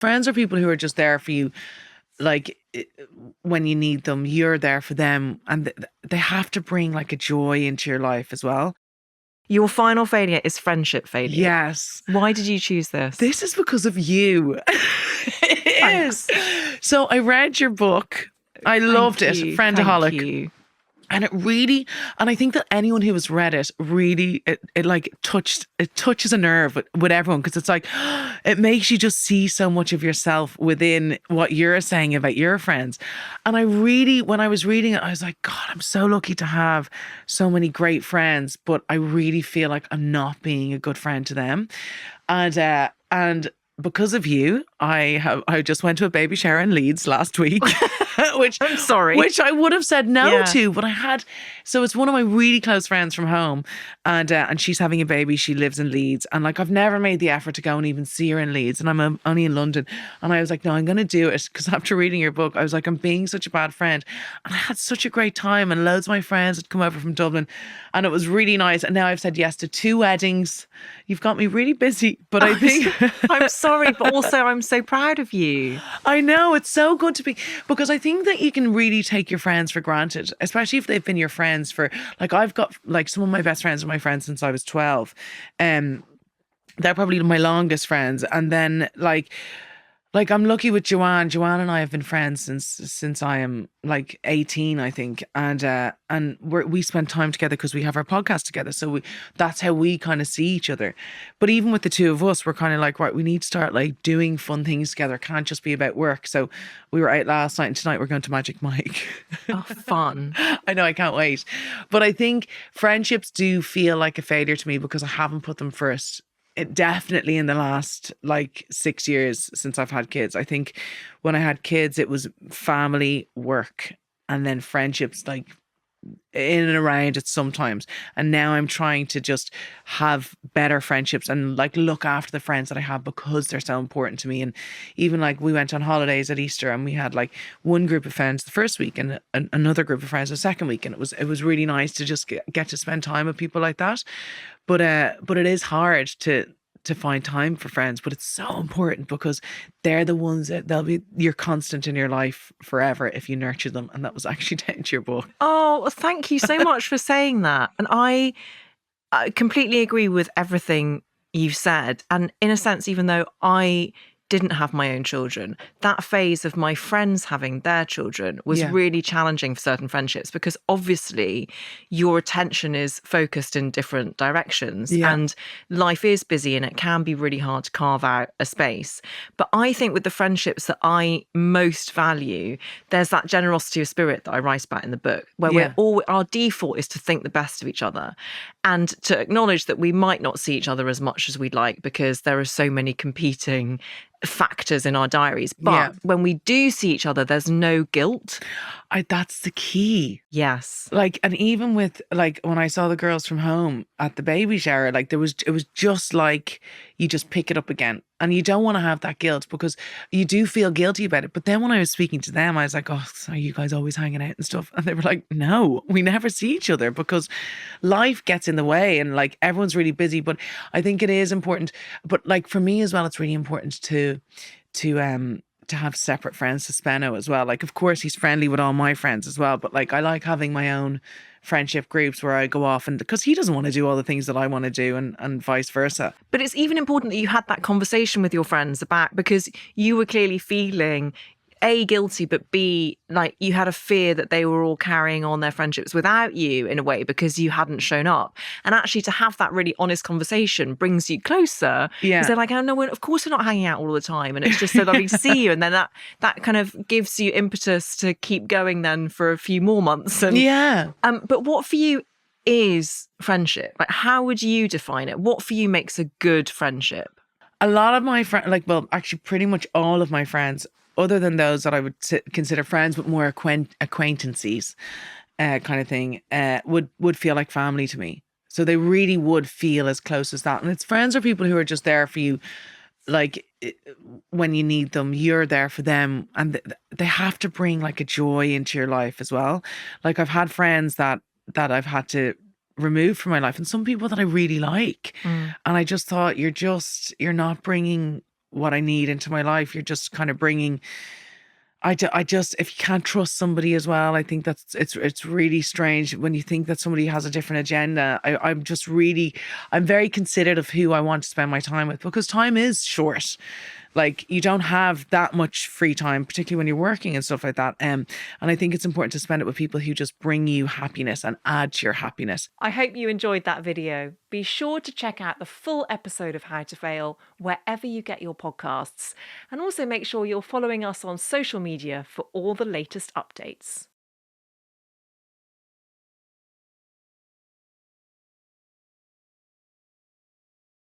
Friends are people who are just there for you, like when you need them. You're there for them, and they have to bring like a joy into your life as well. Your final failure is friendship failure. Yes. Why did you choose this? This is because of you. It is. So I read your book. I loved it. Friendaholic. Thank you. And I think that anyone who has read it really, it like touches a nerve with everyone, because it's like, it makes you just see so much of yourself within what you're saying about your friends. And when I was reading it, I was like, God, I'm so lucky to have so many great friends, but I really feel like I'm not being a good friend to them. And because of you, I just went to a baby shower in Leeds last week, which I'm sorry, which I would have said no to, but so it's one of my really close friends from home, and she's having a baby. She lives in Leeds, and like I've never made the effort to go and even see her in Leeds, and I'm only in London, and I was like, no, I'm going to do it, because after reading your book, I was like, I'm being such a bad friend, and I had such a great time, and loads of my friends had come over from Dublin, and it was really nice. And now I've said yes to 2 weddings. You've got me really busy, but I think I'm sorry, but also I'm so proud of you. I know, it's so good to be, because I think that you can really take your friends for granted, especially if they've been your friends for, like, I've got like some of my best friends are my friends since I was 12. They're probably my longest friends. And then like I'm lucky with Joanne. Joanne and I have been friends since I am like 18, I think. And we spend time together because we have our podcast together. So that's how we kind of see each other. But even with the two of us, we're kind of like, right, we need to start like doing fun things together. It can't just be about work. So we were out last night, and tonight we're going to Magic Mike. Oh, fun. I know, I can't wait. But I think friendships do feel like a failure to me because I haven't put them first. It definitely in the last like 6 years since I've had kids. I think when I had kids, it was family, work, and then friendships like in and around it sometimes. And now I'm trying to just have better friendships and like look after the friends that I have, because they're so important to me. And even like we went on holidays at Easter, and we had like one group of friends the first week and another group of friends the second week, and it was really nice to just get to spend time with people like that. But it is hard to find time for friends, but it's so important, because they're the ones that they'll be your constant in your life forever if you nurture them. And that was actually down to your book. Oh, thank you so much for saying that. And I completely agree with everything you've said. And in a sense, even though I didn't have my own children, that phase of my friends having their children was really challenging for certain friendships, because obviously your attention is focused in different directions and life is busy, and it can be really hard to carve out a space. But I think with the friendships that I most value, there's that generosity of spirit that I write about in the book, where our default is to think the best of each other and to acknowledge that we might not see each other as much as we'd like, because there are so many competing factors in our diaries. But when we do see each other, there's no guilt. That's the key. Yes. Like, and even with like when I saw the girls from home at the baby shower, like it was just like you just pick it up again, and you don't want to have that guilt, because you do feel guilty about it. But then when I was speaking to them, I was like, oh, so are you guys always hanging out and stuff? And they were like, no, we never see each other, because life gets in the way, and like everyone's really busy. But I think it is important. But like for me as well, it's really important to have separate friends to Spenno as well. Like, of course, he's friendly with all my friends as well, but like I like having my own friendship groups where I go off, and because he doesn't want to do all the things that I want to do, and vice versa. But it's even important that you had that conversation with your friends about, because you were clearly feeling A, guilty, but B, like you had a fear that they were all carrying on their friendships without you in a way because you hadn't shown up. And actually to have that really honest conversation brings you closer. Yeah. Because they're like, oh no, of course we're not hanging out all the time. And it's just so lovely to see you. And then that kind of gives you impetus to keep going then for a few more months. And, but what for you is friendship? Like, how would you define it? What for you makes a good friendship? A lot of my friends, like, well, actually pretty much all of my friends, other than those that I would consider friends, but more acquaintances kind of thing, would feel like family to me. So they really would feel as close as that. And it's friends are people who are just there for you, like when you need them. You're there for them, and they have to bring like a joy into your life as well. Like I've had friends that I've had to remove from my life, and some people that I really like, and I just thought you're not bringing what I need into my life. You're just kind of bringing. I just, if you can't trust somebody as well, I think it's really strange when you think that somebody has a different agenda. I'm very considerate of who I want to spend my time with, because time is short. Like, you don't have that much free time, particularly when you're working and stuff like that. And I think it's important to spend it with people who just bring you happiness and add to your happiness. I hope you enjoyed that video. Be sure to check out the full episode of How to Fail wherever you get your podcasts. And also make sure you're following us on social media for all the latest updates.